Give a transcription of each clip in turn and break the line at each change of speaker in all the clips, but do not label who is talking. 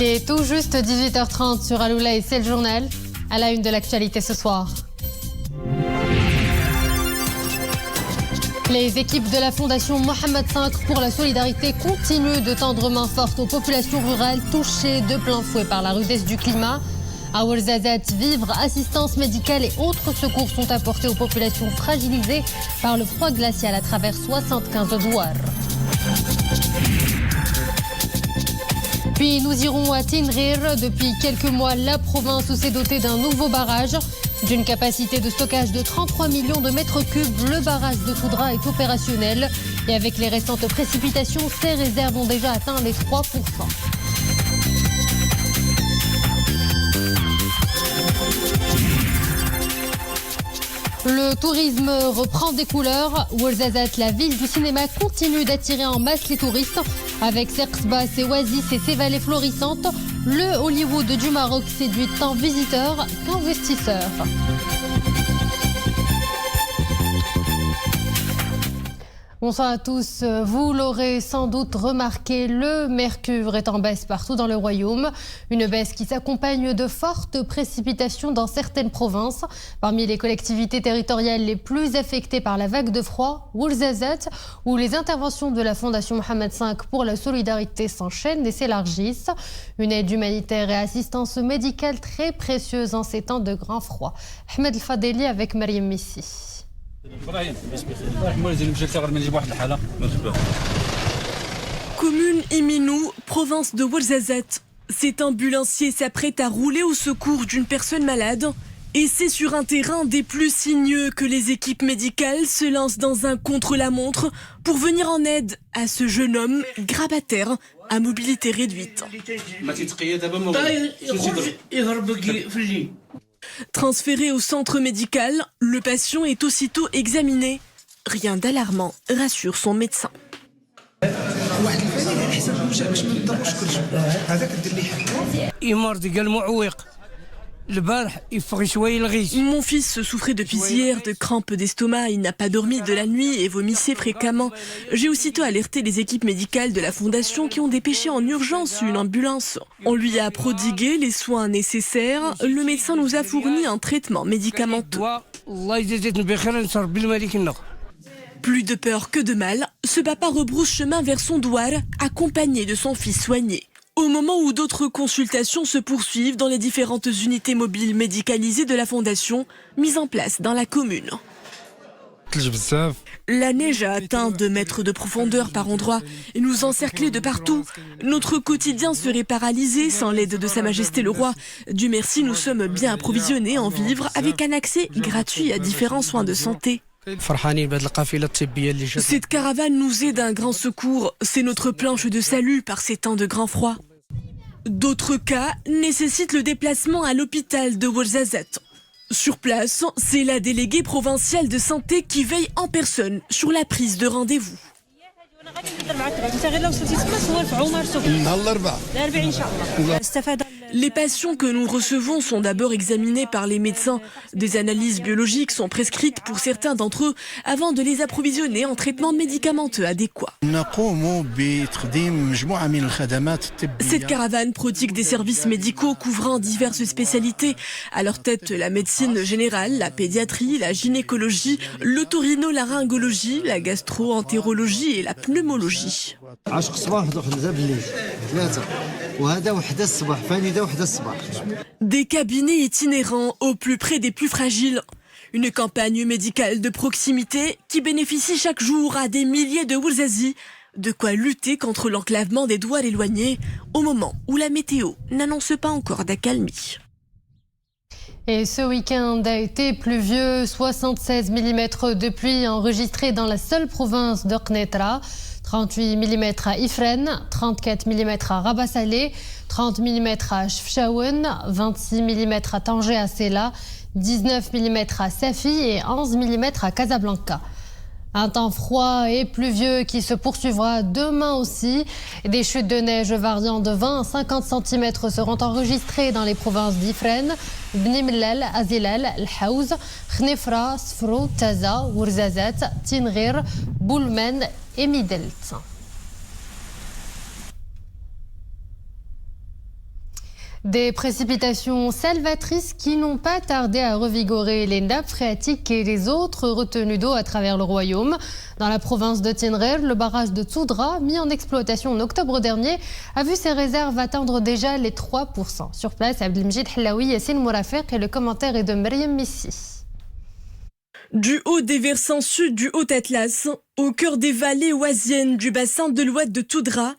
Il est tout juste 18h30 sur Aloula et c'est le journal. À la une de l'actualité ce soir. Les équipes de la Fondation Mohamed V pour la solidarité continuent de tendre main forte aux populations rurales touchées de plein fouet par la rudesse du climat. À Ouarzazate, vivres, assistance médicale et autres secours sont apportés aux populations fragilisées par le froid glacial à travers 75 douars. Puis nous irons à Tinrir. Depuis quelques mois, la province s'est dotée d'un nouveau barrage. D'une capacité de stockage de 33 millions de mètres cubes, le barrage de Foudra est opérationnel. Et avec les récentes précipitations, ses réserves ont déjà atteint les 3%. Le tourisme reprend des couleurs. Ouarzazate, la ville du cinéma, continue d'attirer en masse les touristes. Avec ses Qsba, ses oasis et ses vallées florissantes, le Hollywood du Maroc séduit tant visiteurs qu'investisseurs. Bonsoir à tous. Vous l'aurez sans doute remarqué, le mercure est en baisse partout dans le royaume. Une baisse qui s'accompagne de fortes précipitations dans certaines provinces. Parmi les collectivités territoriales les plus affectées par la vague de froid, Ouarzazate, où les interventions de la Fondation Mohamed V pour la solidarité s'enchaînent et s'élargissent. Une aide humanitaire et assistance médicale très précieuse en ces temps de grand froid. Ahmed El Fadeli avec Mariam Missi.
Commune Iminou, province de Ouarzazate. Cet ambulancier s'apprête à rouler au secours d'une personne malade. Et c'est sur un terrain des plus sinueux que les équipes médicales se lancent dans un contre-la-montre pour venir en aide à ce jeune homme grabataire à mobilité réduite. Transféré au centre médical, le patient est aussitôt examiné. Rien d'alarmant, rassure son médecin. Mon fils souffrait depuis hier de crampes d'estomac, il n'a pas dormi de la nuit et vomissait fréquemment. J'ai aussitôt alerté les équipes médicales de la Fondation qui ont dépêché en urgence une ambulance. On lui a prodigué les soins nécessaires, le médecin nous a fourni un traitement médicamenteux. Plus de peur que de mal, ce papa rebrousse chemin vers son douar, accompagné de son fils soigné. Au moment où d'autres consultations se poursuivent dans les différentes unités mobiles médicalisées de la Fondation, mises en place dans la commune. La neige a atteint 2 mètres de profondeur par endroits et nous encerclait de partout. Notre quotidien serait paralysé sans l'aide de Sa Majesté le Roi. Dieu merci, nous sommes bien approvisionnés en vivres avec un accès gratuit à différents soins de santé. Cette caravane nous est d'un grand secours. C'est notre planche de salut par ces temps de grand froid. D'autres cas nécessitent le déplacement à l'hôpital de Ouarzazate. Sur place, c'est la déléguée provinciale de santé qui veille en personne sur la prise de rendez-vous. Les patients que nous recevons sont d'abord examinés par les médecins. Des analyses biologiques sont prescrites pour certains d'entre eux avant de les approvisionner en traitement médicamenteux adéquat. Cette caravane prodigue des services médicaux couvrant diverses spécialités. À leur tête, la médecine générale, la pédiatrie, la gynécologie, l'otorhinolaryngologie, la gastro-entérologie et la pneumologie. Des cabinets itinérants au plus près des plus fragiles. Une campagne médicale de proximité qui bénéficie chaque jour à des milliers de Ouarzazis. De quoi lutter contre l'enclavement des douars éloignés au moment où la météo n'annonce pas encore d'accalmie.
Et ce week-end a été pluvieux, 76 mm de pluie enregistrés dans la seule province de Qnetra. 38 mm à Ifrane, 34 mm à Rabat Salé, 30 mm à Chefchaouen, 26 mm à Tanger à Sela, 19 mm à Safi et 11 mm à Casablanca. Un temps froid et pluvieux qui se poursuivra demain aussi. Des chutes de neige variant de 20 à 50 cm seront enregistrées dans les provinces d'Ifrane, Bni Mellal, Azilal, El Haouz, Khnefra, Sfrou, Taza, Ouarzazate, Tinrir, Boulmen et Midelt. Des précipitations salvatrices qui n'ont pas tardé à revigorer les nappes phréatiques et les autres retenues d'eau à travers le royaume. Dans la province de Tinrer, le barrage de Toudra, mis en exploitation en octobre dernier, a vu ses réserves atteindre déjà les 3%. Sur place, Abdelmjid Hilaoui, Yassine Mourafek et le commentaire est de Myriam Missi.
Du haut des versants sud du Haut-Atlas, au cœur des vallées oisiennes du bassin de l'Oued de Toudra,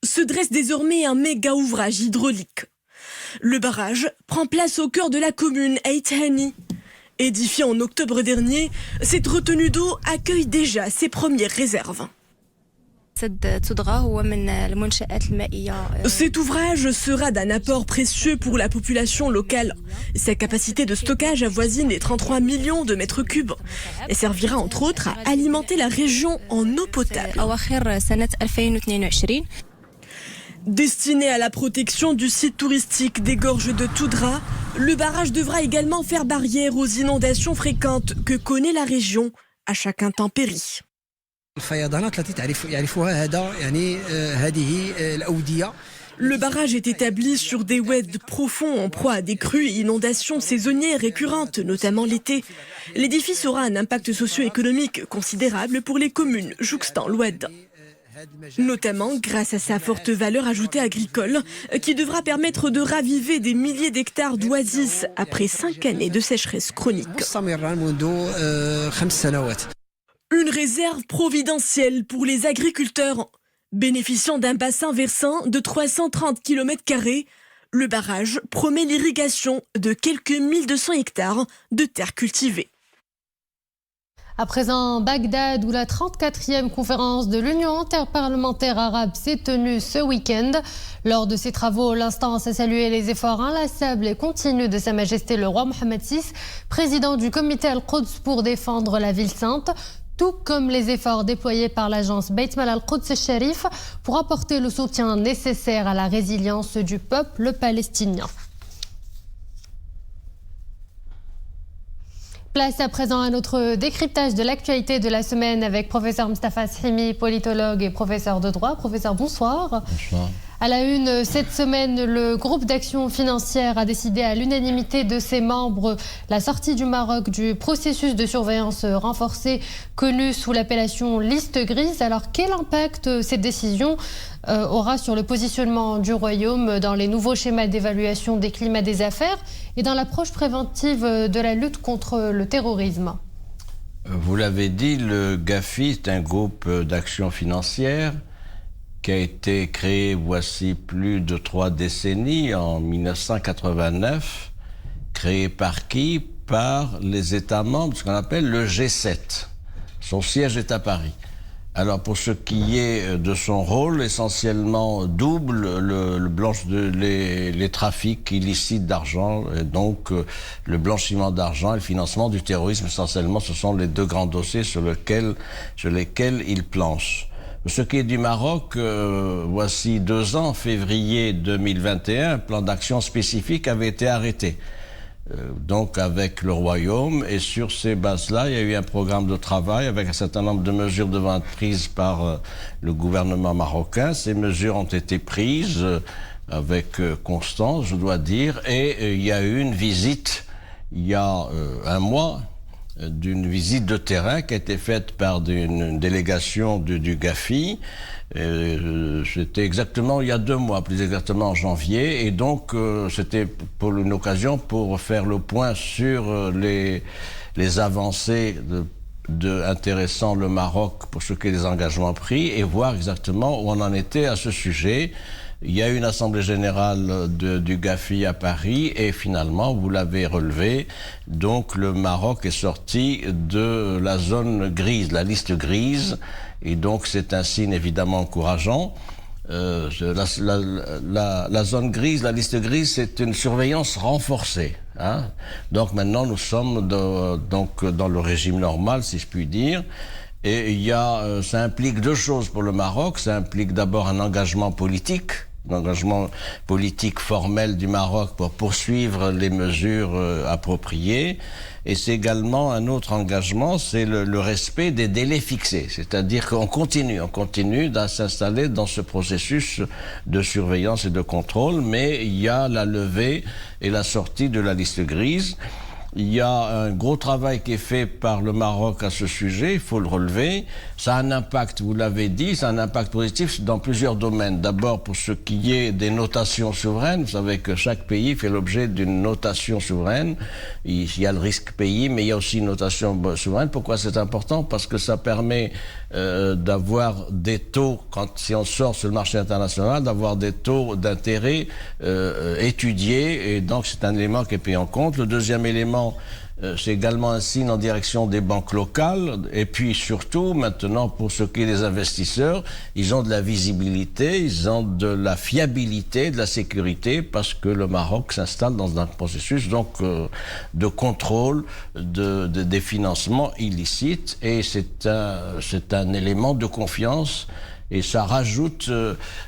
se dresse désormais un méga ouvrage hydraulique. Le barrage prend place au cœur de la commune Aït-Hani. Édifié en octobre dernier, cette retenue d'eau accueille déjà ses premières réserves. Cet ouvrage sera d'un apport précieux pour la population locale. Sa capacité de stockage avoisine les 33 millions de mètres cubes et servira entre autres à alimenter la région en eau potable. Destiné à la protection du site touristique des gorges de Toudra, le barrage devra également faire barrière aux inondations fréquentes que connaît la région à chaque intempérie. Le barrage est établi sur des oueds profonds en proie à des crues et inondations saisonnières récurrentes, notamment l'été. L'édifice aura un impact socio-économique considérable pour les communes jouxtant l'oued. Notamment grâce à sa forte valeur ajoutée agricole qui devra permettre de raviver des milliers d'hectares d'oasis après 5 années de sécheresse chronique. Une réserve providentielle pour les agriculteurs. Bénéficiant d'un bassin versant de 330 km², le barrage promet l'irrigation de quelques 1200 hectares de terres cultivées.
À présent, Bagdad, où la 34e conférence de l'Union interparlementaire arabe s'est tenue ce week-end. Lors de ses travaux, l'instance a salué les efforts inlassables et continus de Sa Majesté le roi Mohammed VI, président du comité Al-Quds pour défendre la ville sainte, tout comme les efforts déployés par l'agence Beit Mal Al-Quds Al-Sharif pour apporter le soutien nécessaire à la résilience du peuple palestinien. Place à présent à notre décryptage de l'actualité de la semaine avec professeur Mustafa Shimi, politologue et professeur de droit. Professeur, bonsoir.
Bonsoir.
À la une, cette semaine, le groupe d'action financière a décidé à l'unanimité de ses membres la sortie du Maroc du processus de surveillance renforcée connu sous l'appellation liste grise. Alors, quel impact cette décision aura sur le positionnement du Royaume dans les nouveaux schémas d'évaluation des climats des affaires et dans l'approche préventive de la lutte contre le terrorisme?
Vous l'avez dit, le GAFI est un groupe d'action financière qui a été créé voici plus de 3 décennies, en 1989, créé par qui? Par les États membres, ce qu'on appelle le G7. Son siège est à Paris. Alors pour ce qui est de son rôle, essentiellement double, les trafics illicites d'argent, et donc le blanchiment d'argent et le financement du terrorisme, essentiellement, ce sont les 2 grands dossiers sur lesquels il planche. Ce qui est du Maroc, voici 2 ans, en février 2021, un plan d'action spécifique avait été arrêté. Donc avec le Royaume, et sur ces bases-là, il y a eu un programme de travail avec un certain nombre de mesures devant être prises par le gouvernement marocain. Ces mesures ont été prises avec constance, je dois dire, et il y a eu une visite il y a un mois, d'une visite de terrain qui a été faite par une délégation du GAFI. C'était exactement il y a 2 mois, plus exactement en janvier, et donc c'était pour une occasion pour faire le point sur les avancées intéressant le Maroc pour ce qui est des engagements pris et voir exactement où on en était à ce sujet. Il y a eu une assemblée générale du GAFI à Paris et finalement, vous l'avez relevé, donc le Maroc est sorti de la zone grise, la liste grise, et donc c'est un signe évidemment encourageant. La zone grise, la liste grise, c'est une surveillance renforcée. Hein. Donc maintenant, nous sommes dans le régime normal, si je puis dire. Et ça implique 2 choses pour le Maroc. Ça implique d'abord un engagement politique engagement politique formel du Maroc pour poursuivre les mesures appropriées. Et c'est également un autre engagement, c'est le respect des délais fixés. C'est-à-dire qu'on continue à s'installer dans ce processus de surveillance et de contrôle, mais il y a la levée et la sortie de la liste grise. Il y a un gros travail qui est fait par le Maroc à ce sujet, il faut le relever. Ça a un impact, vous l'avez dit, ça a un impact positif dans plusieurs domaines. D'abord pour ce qui est des notations souveraines, vous savez que chaque pays fait l'objet d'une notation souveraine. Il y a le risque pays, mais il y a aussi une notation souveraine. Pourquoi c'est important? Parce que ça permet d'avoir des taux, si on sort sur le marché international, d'avoir des taux d'intérêt étudiés, et donc c'est un élément qui est pris en compte. Le deuxième élément, c'est également un signe en direction des banques locales, et puis surtout maintenant pour ce qui est des investisseurs, ils ont de la visibilité, ils ont de la fiabilité, de la sécurité, parce que le Maroc s'installe dans un processus donc de contrôle des financements illicites, et c'est un élément de confiance. Et ça rajoute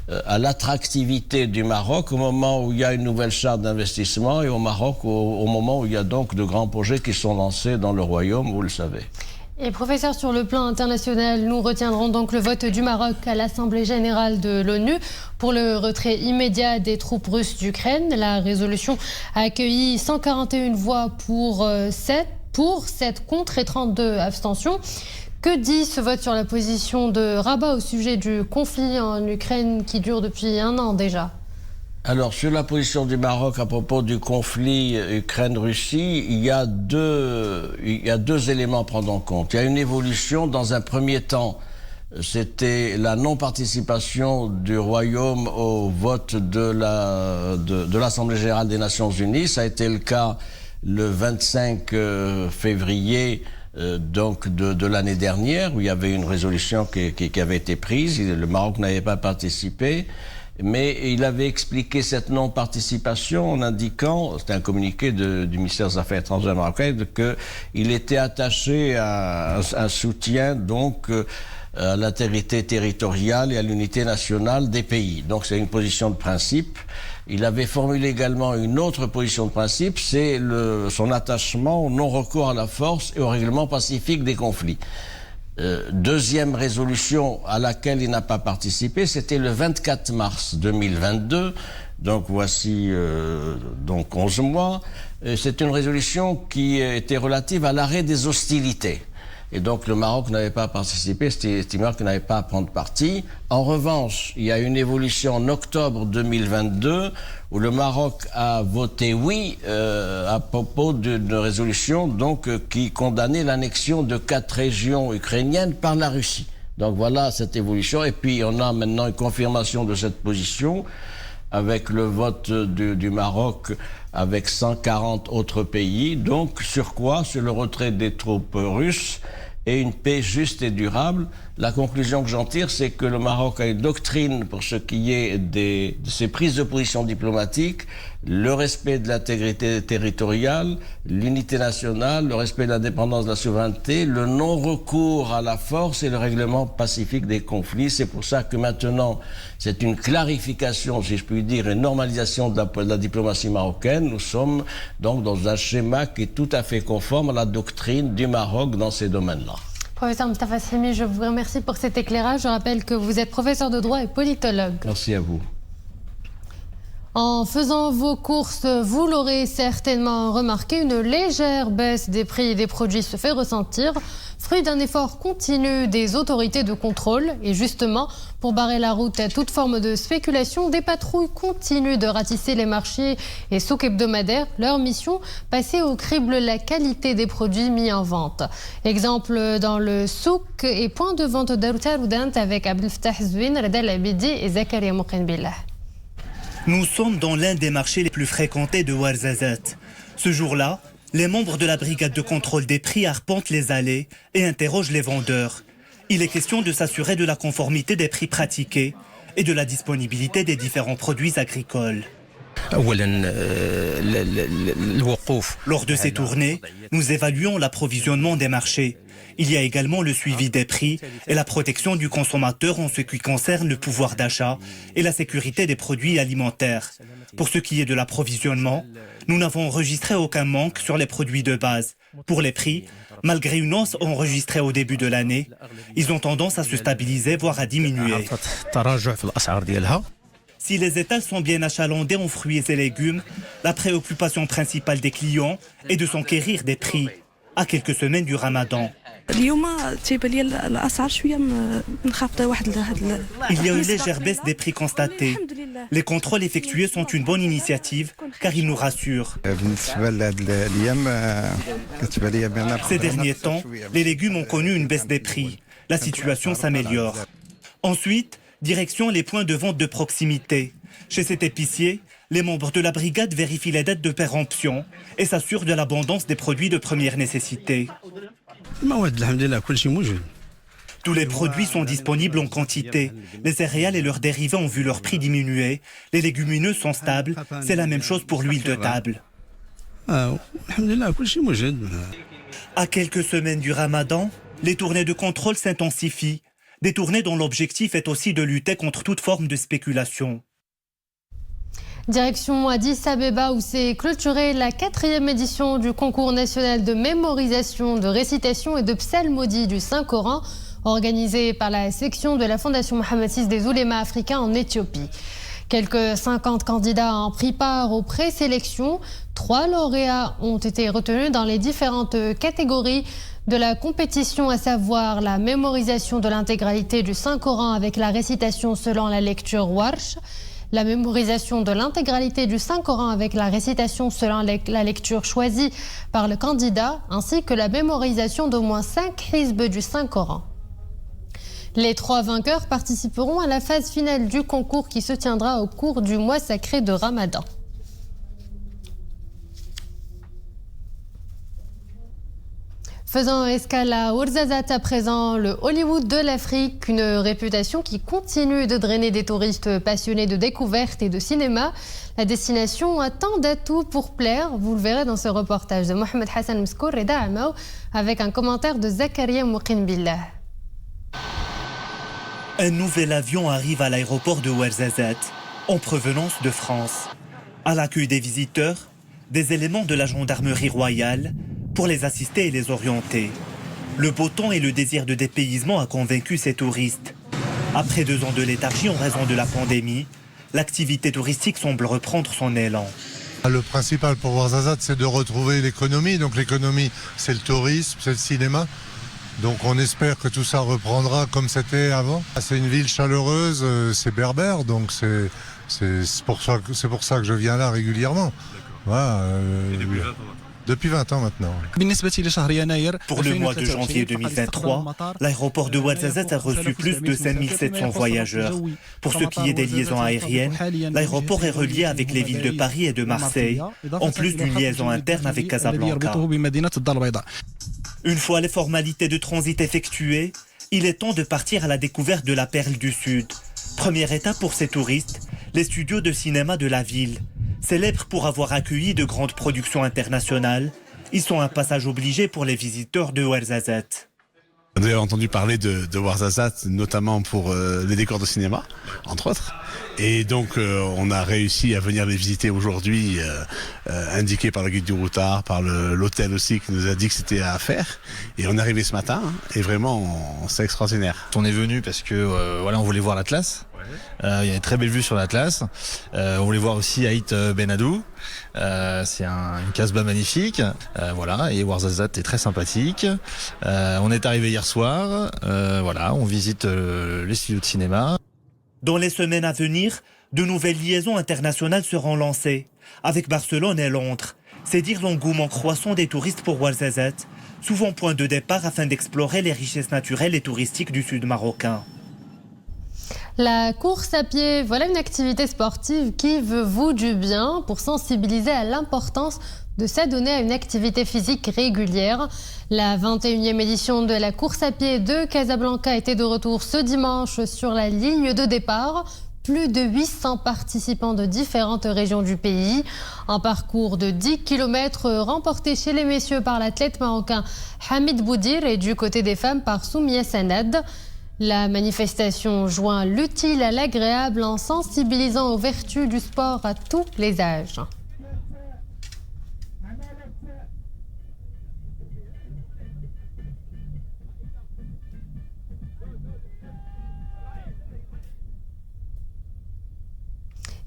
à l'attractivité du Maroc au moment où il y a une nouvelle charte d'investissement, et au Maroc au moment où il y a donc de grands projets qui sont lancés dans le royaume, vous le savez.
Et professeur, sur le plan international, nous retiendrons donc le vote du Maroc à l'Assemblée générale de l'ONU pour le retrait immédiat des troupes russes d'Ukraine. La résolution a accueilli 141 voix pour 7 contre et 32 abstentions. Que dit ce vote sur la position de Rabat au sujet du conflit en Ukraine qui dure depuis 1 an déjà?
Alors, sur la position du Maroc à propos du conflit Ukraine-Russie, il y a deux éléments à prendre en compte. Il y a une évolution. Dans un premier temps, c'était la non-participation du Royaume au vote de l'Assemblée générale des Nations Unies. Ça a été le cas le 25 février donc de l'année dernière, où il y avait une résolution qui avait été prise. Le Maroc n'avait pas participé, mais il avait expliqué cette non-participation en indiquant, c'était un communiqué du ministère des Affaires étrangères marocain, qu'il était attaché à un soutien donc à l'intégrité territoriale et à l'unité nationale des pays. Donc c'est une position de principe. Il avait formulé également une autre position de principe, c'est son attachement au non-recours à la force et au règlement pacifique des conflits. Deuxième résolution à laquelle il n'a pas participé, c'était le 24 mars 2022, donc voici donc 11 mois. C'est une résolution qui était relative à l'arrêt des hostilités. Et donc le Maroc n'avait pas participé, c'était le Maroc qui n'avait pas à prendre parti. En revanche, il y a une évolution en octobre 2022 où le Maroc a voté oui à propos d'une résolution donc qui condamnait l'annexion de 4 régions ukrainiennes par la Russie. Donc voilà cette évolution. Et puis on a maintenant une confirmation de cette position avec le vote du Maroc avec 140 autres pays. Donc sur quoi? Sur le retrait des troupes russes et une paix juste et durable. La conclusion que j'en tire, c'est que le Maroc a une doctrine pour ce qui est de ses prises de position diplomatiques, le respect de l'intégrité territoriale, l'unité nationale, le respect de l'indépendance de la souveraineté, le non-recours à la force et le règlement pacifique des conflits. C'est pour ça que maintenant, c'est une clarification, si je puis dire, une normalisation de la diplomatie marocaine. Nous sommes donc dans un schéma qui est tout à fait conforme à la doctrine du Maroc dans ces domaines-là.
Professeur Mostafa Salimi, je vous remercie pour cet éclairage. Je rappelle que vous êtes professeur de droit et politologue.
Merci à vous.
En faisant vos courses, vous l'aurez certainement remarqué, une légère baisse des prix des produits se fait ressentir, fruit d'un effort continu des autorités de contrôle. Et justement, pour barrer la route à toute forme de spéculation, des patrouilles continuent de ratisser les marchés et souks hebdomadaires. Leur mission, passer au crible la qualité des produits mis en vente. Exemple dans le souk et point de vente d'Aroutar Oudant avec Abdel Fattah Zouine, Reda Labidi et Zakaria Mouqin Billah.
Nous sommes dans l'un des marchés les plus fréquentés de Ouarzazate. Ce jour-là, les membres de la brigade de contrôle des prix arpentent les allées et interrogent les vendeurs. Il est question de s'assurer de la conformité des prix pratiqués et de la disponibilité des différents produits agricoles. Lors de ces tournées, nous évaluons l'approvisionnement des marchés. Il y a également le suivi des prix et la protection du consommateur en ce qui concerne le pouvoir d'achat et la sécurité des produits alimentaires. Pour ce qui est de l'approvisionnement, nous n'avons enregistré aucun manque sur les produits de base. Pour les prix, malgré une hausse enregistrée au début de l'année, ils ont tendance à se stabiliser, voire à diminuer. Si les étals sont bien achalandés en fruits et légumes, la préoccupation principale des clients est de s'enquérir des prix à quelques semaines du Ramadan. Il y a une légère baisse des prix constatée. Les contrôles effectués sont une bonne initiative car ils nous rassurent. Ces derniers temps, les légumes ont connu une baisse des prix. La situation s'améliore. Ensuite, direction les points de vente de proximité. Chez cet épicier, les membres de la brigade vérifient les dates de péremption et s'assurent de l'abondance des produits de première nécessité. Tous les produits sont disponibles en quantité. Les céréales et leurs dérivés ont vu leur prix diminuer. Les légumineux sont stables. C'est la même chose pour l'huile de table. À quelques semaines du Ramadan, les tournées de contrôle s'intensifient. Des tournées dont l'objectif est aussi de lutter contre toute forme de spéculation.
Direction Addis Abeba où s'est clôturée la 4e édition du concours national de mémorisation, de récitation et de psalmodie du Saint-Coran, organisé par la section de la Fondation Mohammed VI des oulémas africains en Éthiopie. Quelques 50 candidats ont pris part aux présélections. 3 lauréats ont été retenus dans les différentes catégories de la compétition, à savoir la mémorisation de l'intégralité du Saint-Coran avec la récitation selon la lecture Warsh, la mémorisation de l'intégralité du Saint-Coran avec la récitation selon la lecture choisie par le candidat, ainsi que la mémorisation d'au moins 5 hizb du Saint-Coran. Les 3 vainqueurs participeront à la phase finale du concours qui se tiendra au cours du mois sacré de Ramadan. Faisant escale à Ouarzazate à présent, le Hollywood de l'Afrique, une réputation qui continue de drainer des touristes passionnés de découverte et de cinéma. La destination a tant d'atouts pour plaire, vous le verrez dans ce reportage de Mohamed Hassan Mskour et Da'amao, avec un commentaire de Zakaria Mouqin Billah.
Un nouvel avion arrive à l'aéroport de Ouarzazate, en provenance de France. À l'accueil des visiteurs, des éléments de la gendarmerie royale pour les assister et les orienter. Le beau temps et le désir de dépaysement a convaincu ces touristes. Après 2 ans de léthargie en raison de la pandémie, l'activité touristique semble reprendre son élan.
Le principal pour Ouarzazate, c'est de retrouver l'économie. Donc l'économie, c'est le tourisme, c'est le cinéma. Donc on espère que tout ça reprendra comme c'était avant. C'est une ville chaleureuse, c'est berbère, donc c'est pour ça que je viens là régulièrement. Voilà, depuis 20 ans maintenant.
Pour le mois de janvier 2023, l'aéroport de Ouarzazate a reçu plus de 5700 voyageurs. Pour ce qui est des liaisons aériennes, l'aéroport est relié avec les villes de Paris et de Marseille, en plus d'une liaison interne avec Casablanca. Une fois les formalités de transit effectuées, il est temps de partir à la découverte de la Perle du Sud. Première étape pour ces touristes, les studios de cinéma de la ville. Célèbres pour avoir accueilli de grandes productions internationales, ils sont un passage obligé pour les visiteurs de Ouarzazate.
Vous avez entendu parler de Ouarzazate, notamment pour les décors de cinéma, entre autres. Et donc, on a réussi à venir les visiter aujourd'hui, indiqué par le guide du routard, par l'hôtel aussi, qui nous a dit que c'était à faire. Et on est arrivé ce matin, et vraiment, c'est extraordinaire.
On est venu parce que, voilà, on voulait voir l'Atlas. Il y a une très belle vue sur l'Atlas. On voulait voir aussi Aït Benadou. C'est une casbah magnifique. Voilà, et Ouarzazate est très sympathique. On est arrivé hier soir. Voilà, on visite les studios de cinéma.
Dans les semaines à venir, de nouvelles liaisons internationales seront lancées, avec Barcelone et Londres. C'est dire l'engouement croissant des touristes pour Ouarzazate, souvent point de départ afin d'explorer les richesses naturelles et touristiques du sud marocain.
La course à pied, voilà une activité sportive qui veut vous du bien pour sensibiliser à l'importance de s'adonner à une activité physique régulière. La 21e édition de la course à pied de Casablanca était de retour ce dimanche sur la ligne de départ. plus de 800 participants de différentes régions du pays. Un parcours de 10 km remporté chez les messieurs par l'athlète marocain Hamid Boudir et du côté des femmes par Soumia Sanad. La manifestation joint l'utile à l'agréable en sensibilisant aux vertus du sport à tous les âges.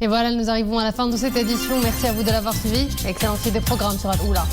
Et voilà, nous arrivons à la fin de cette édition. Merci à vous de l'avoir suivi. Excellente suite des programmes sur Al-Oula.